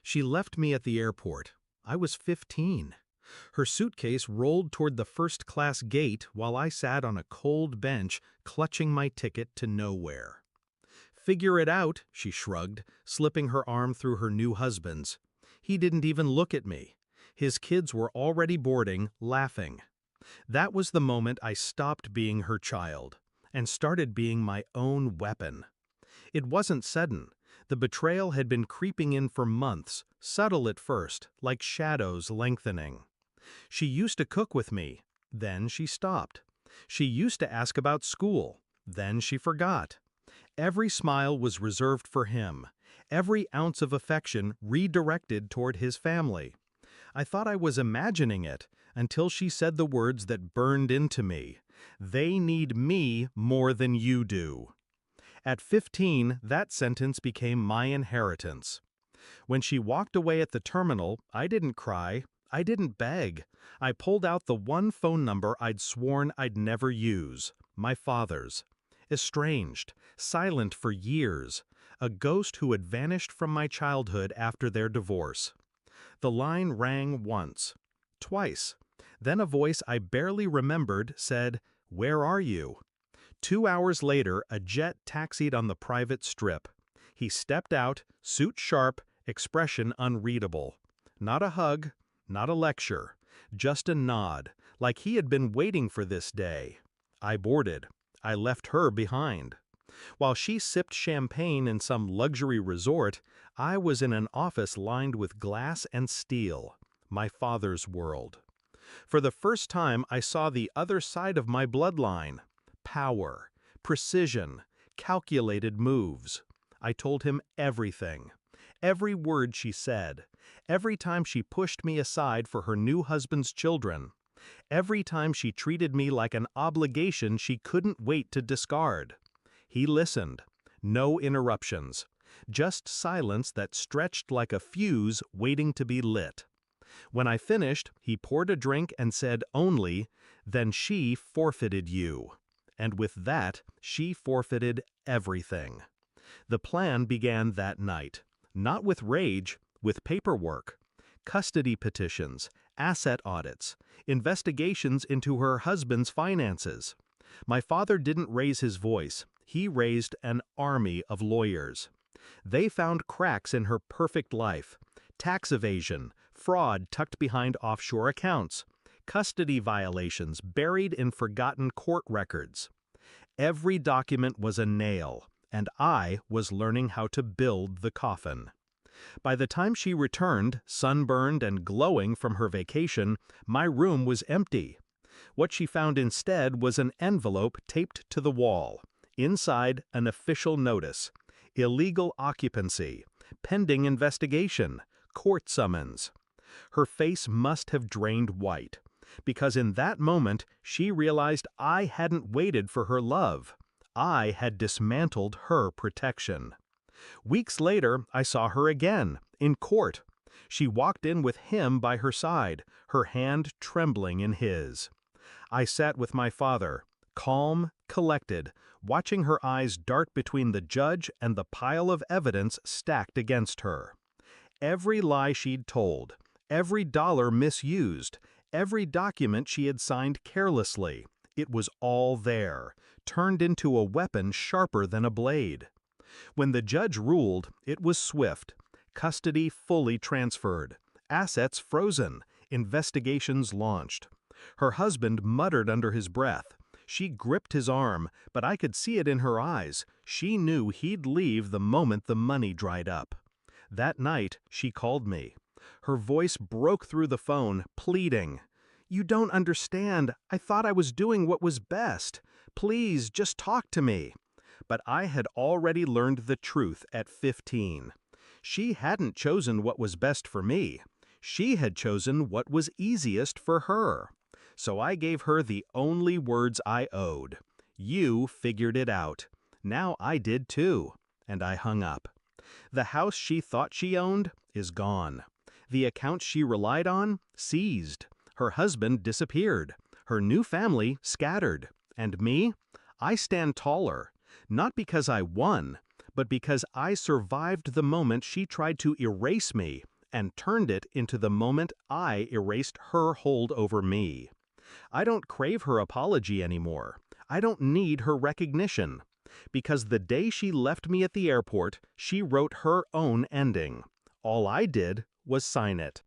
She left me at the airport. I was 15. Her suitcase rolled toward the first-class gate while I sat on a cold bench clutching my ticket to nowhere. "Figure it out," she shrugged, slipping her arm through her new husband's. He didn't even look at me. His kids were already boarding, laughing. That was the moment I stopped being her child and started being my own weapon. It wasn't sudden. The betrayal had been creeping in for months, subtle at first, like shadows lengthening. She used to cook with me. Then she stopped. She used to ask about school. Then she forgot. Every smile was reserved for him, every ounce of affection redirected toward his family. I thought I was imagining it until she said the words that burned into me. "They need me more than you do." At 15, that sentence became my inheritance. When she walked away at the terminal, I didn't cry. I didn't beg. I pulled out the one phone number I'd sworn I'd never use, my father's. Estranged, silent for years, a ghost who had vanished from my childhood after their divorce. The line rang once, twice. Then a voice I barely remembered said, "Where are you?" 2 hours later, a jet taxied on the private strip. He stepped out, suit sharp, expression unreadable. Not a hug, not a lecture, just a nod, like he had been waiting for this day. I boarded. I left her behind. While she sipped champagne in some luxury resort, I was in an office lined with glass and steel, my father's world. For the first time, I saw the other side of my bloodline. Power, precision, calculated moves. I told him everything. Every word she said. Every time she pushed me aside for her new husband's children. Every time she treated me like an obligation she couldn't wait to discard. He listened. No interruptions. Just silence that stretched like a fuse waiting to be lit. When I finished, he poured a drink and said only, "Then she forfeited you." And with that, she forfeited everything. The plan began that night. Not with rage, with paperwork. Custody petitions, asset audits, investigations into her husband's finances. My father didn't raise his voice. He raised an army of lawyers. They found cracks in her perfect life. Tax evasion, fraud tucked behind offshore accounts, custody violations buried in forgotten court records. Every document was a nail, and I was learning how to build the coffin. By the time she returned, sunburned and glowing from her vacation, my room was empty. What she found instead was an envelope taped to the wall. Inside, an official notice. Illegal occupancy. Pending investigation. Court summons. Her face must have drained white, because in that moment she realized I hadn't waited for her love. I had dismantled her protection. Weeks later, I saw her again, in court. She walked in with him by her side, her hand trembling in his. I sat with my father, calm, collected, watching her eyes dart between the judge and the pile of evidence stacked against her. Every lie she'd told, every dollar misused, every document she had signed carelessly, it was all there, turned into a weapon sharper than a blade. When the judge ruled, it was swift. Custody fully transferred. Assets frozen. Investigations launched. Her husband muttered under his breath. She gripped his arm, but I could see it in her eyes. She knew he'd leave the moment the money dried up. That night, she called me. Her voice broke through the phone, pleading. "You don't understand. I thought I was doing what was best. Please, just talk to me." But I had already learned the truth at 15. She hadn't chosen what was best for me. She had chosen what was easiest for her. So I gave her the only words I owed. "You figured it out. Now I did too." And I hung up. The house she thought she owned is gone. The accounts she relied on, seized. Her husband disappeared. Her new family scattered. And me? I stand taller. Not because I won, but because I survived the moment she tried to erase me, and turned it into the moment I erased her hold over me. I don't crave her apology anymore. I don't need her recognition. Because the day she left me at the airport, she wrote her own ending. All I did was sign it.